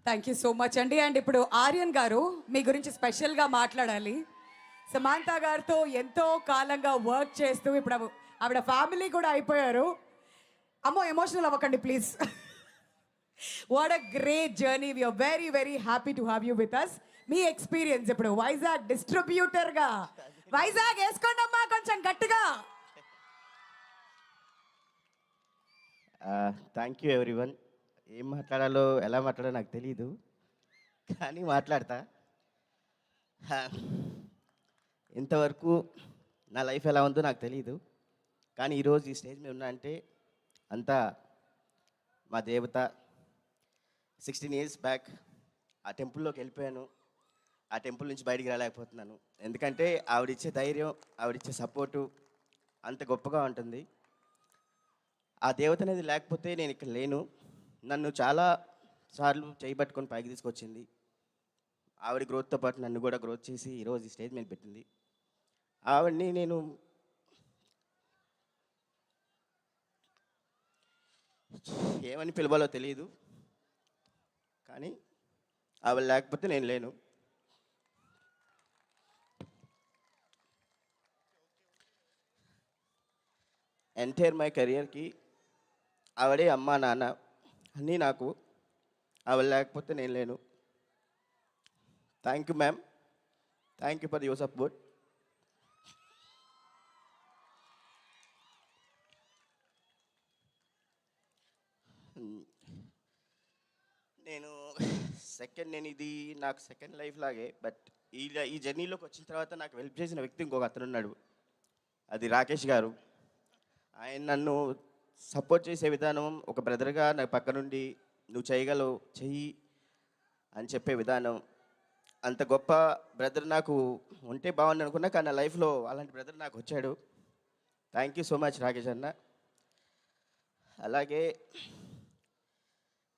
Thank you so much అండి. And ఇప్పుడు ఆర్యన్ గారు మీ గురించి స్పెషల్గా మాట్లాడాలి. సమాంత గారితో ఎంతో కాలంగా వర్క్ చేస్తూ ఇప్పుడు ఆవిడ ఫ్యామిలీ కూడా అయిపోయారు. అమ్మో ఎమోషనల్ అవ్వకండి please. What a great journey. We are very very happy to have you with us. మీ ఎక్స్పీరియన్స్ ఇప్పుడు వైజాగ్ డిస్ట్రిబ్యూటర్గా. వైజాగ్ వేసుకోండి అమ్మా కొంచెం గట్టిగా. Thank you everyone. ఏం మాట్లాడాలో ఎలా మాట్లాడాలో నాకు తెలీదు, కానీ మాట్లాడతా. ఇంతవరకు నా లైఫ్ ఎలా ఉందో నాకు తెలీదు, కానీ ఈరోజు ఈ స్టేజ్ మీద ఉన్నా అంటే అంతా మా దేవత. 16 years బ్యాక్ ఆ టెంపుల్లోకి వెళ్ళిపోయాను. ఆ టెంపుల్ నుంచి బయటికి రాలేకపోతున్నాను, ఎందుకంటే ఆవిడిచ్చే ధైర్యం, ఆవిడిచ్చే సపోర్టు అంత గొప్పగా ఉంటుంది. ఆ దేవత అనేది లేకపోతే నేను ఇక్కడ లేను. నన్ను చాలా సార్లు చేయబట్టుకొని పైకి తీసుకొచ్చింది. ఆవిడ గ్రోత్తో పాటు నన్ను కూడా గ్రోత్ చేసి ఈరోజు ఈ స్టేజ్ మీద పెట్టింది. ఆవిడని నేను ఏమని పిలవాలో తెలియదు, కానీ ఆవిడ లేకపోతే నేను లేను. ఎంటైర్ మై కెరియర్కి ఆవిడే అమ్మ నాన్న అన్నీ నాకు. ఆవిడ లేకపోతే నేను లేను. Thank you ma'am, thank you for your support. నేను ఇది నాకు సెకండ్ లైఫ్ లాగే. బట్ ఈ జర్నీలోకి వచ్చిన తర్వాత నాకు హెల్ప్ చేసిన వ్యక్తి ఇంకొక అతను ఉన్నాడు, అది రాకేష్ గారు. ఆయన నన్ను సపోర్ట్ చేసే విధానం, ఒక బ్రదర్గా నా పక్క నుండి నువ్వు చేయగలవు చెయ్యి అని చెప్పే విధానం, అంత గొప్ప బ్రదర్ నాకు ఉంటే బాగుంది అనుకున్నా, కానీ నా లైఫ్లో అలాంటి బ్రదర్ నాకు వచ్చాడు. Thank you so much Rakesh అన్న. అలాగే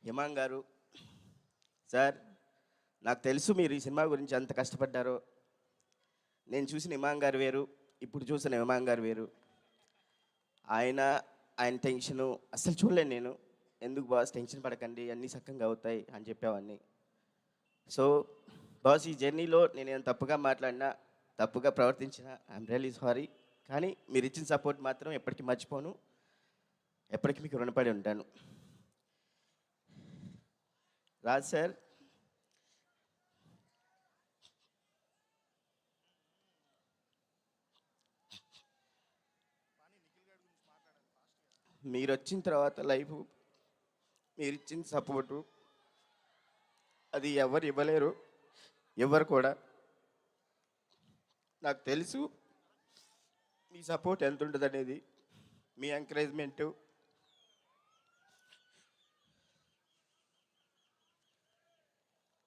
హిమాంగ్ గారు సార్, నాకు తెలుసు మీరు ఈ సినిమా గురించి ఎంత కష్టపడ్డారో. నేను చూసిన హిమాంగ్ గారు వేరు, ఇప్పుడు చూసిన హిమాంగ్ గారు వేరు. ఆయన టెన్షను అస్సలు చూడలేను నేను. ఎందుకు బాస్ టెన్షన్ పడకండి, అన్నీ సక్కంగా అవుతాయి అని చెప్పేవాడిని. సో బాస్, ఈ జర్నీలో నేను ఏమైనా తప్పుగా మాట్లాడినా, తప్పుగా ప్రవర్తించినా ఐఎమ్ రియల్లీ సారీ. కానీ మీరు ఇచ్చిన సపోర్ట్ మాత్రం ఎప్పటికీ మర్చిపోను, ఎప్పటికీ మీకు రుణపడి ఉంటాను. రాజ్ సార్, మీరు వచ్చిన తర్వాత లైఫ్, మీరు ఇచ్చిన సపోర్టు అది ఎవరు ఇవ్వలేరు, ఎవరు కూడా. నాకు తెలుసు మీ సపోర్ట్ ఎంత ఉంటుంది అనేది, మీ encouragement.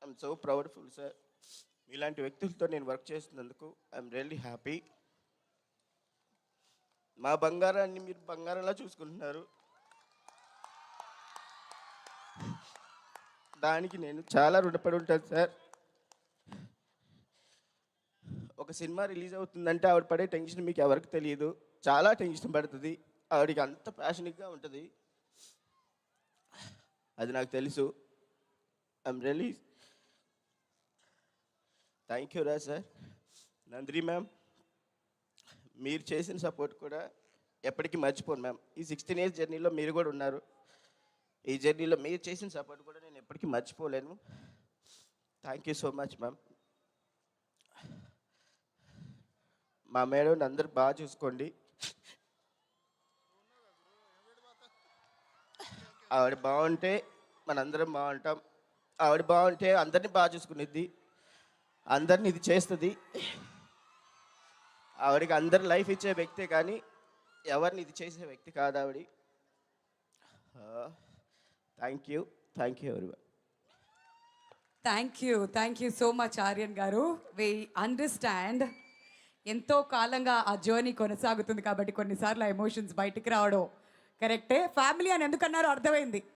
I am so proudful sir. మీలాంటి వ్యక్తులతో నేను వర్క్ చేస్తున్నందుకు ఐఎమ్ రియల్లీ హ్యాపీ. మా బంగారాన్ని మీరు బంగారంలా చూసుకుంటున్నారు, దానికి నేను చాలా రుణపడి ఉంటాను సార్. ఒక సినిమా రిలీజ్ అవుతుందంటే ఆవిడ పడే టెన్షన్ మీకు ఎవరికి తెలియదు, చాలా టెన్షన్ పడుతుంది. ఆవిడకి అంత ప్యాషనిక్గా ఉంటుంది, అది నాకు తెలుసు. ఐఎమ్ రియల్లీ థ్యాంక్ యూ రా సార్. నందిని మ్యామ్, మీరు చేసిన సపోర్ట్ కూడా ఎప్పటికీ మర్చిపోను మ్యామ్. ఈ 16 years జర్నీలో మీరు కూడా ఉన్నారు. ఈ జర్నీలో మీరు చేసిన సపోర్ట్ కూడా నేను ఎప్పటికీ మర్చిపోలేను. Thank you so much ma'am. మా మేడం అందరూ బాగా చూసుకోండి. ఆవిడ బాగుంటే మనందరం బాగుంటాం. ఆవిడ బాగుంటే అందరినీ బాగా చూసుకునేది, అందరినీ ఇది చేస్తుంది. ఆవిడకి అందరి లైఫ్ ఇచ్చే వ్యక్తే, కానీ ఎవరిని ఇది చేసే వ్యక్తి కాదు ఆవిడ. Thank you everyone. Thank you so much Aryan garu. We understand ఎంతో కాలంగా ఆ జర్నీ కొనసాగుతుంది కాబట్టి కొన్నిసార్లు ఆ ఎమోషన్స్ బయటికి రావడం కరెక్టే. ఫ్యామిలీ అని ఎందుకన్నారో అర్థమైంది.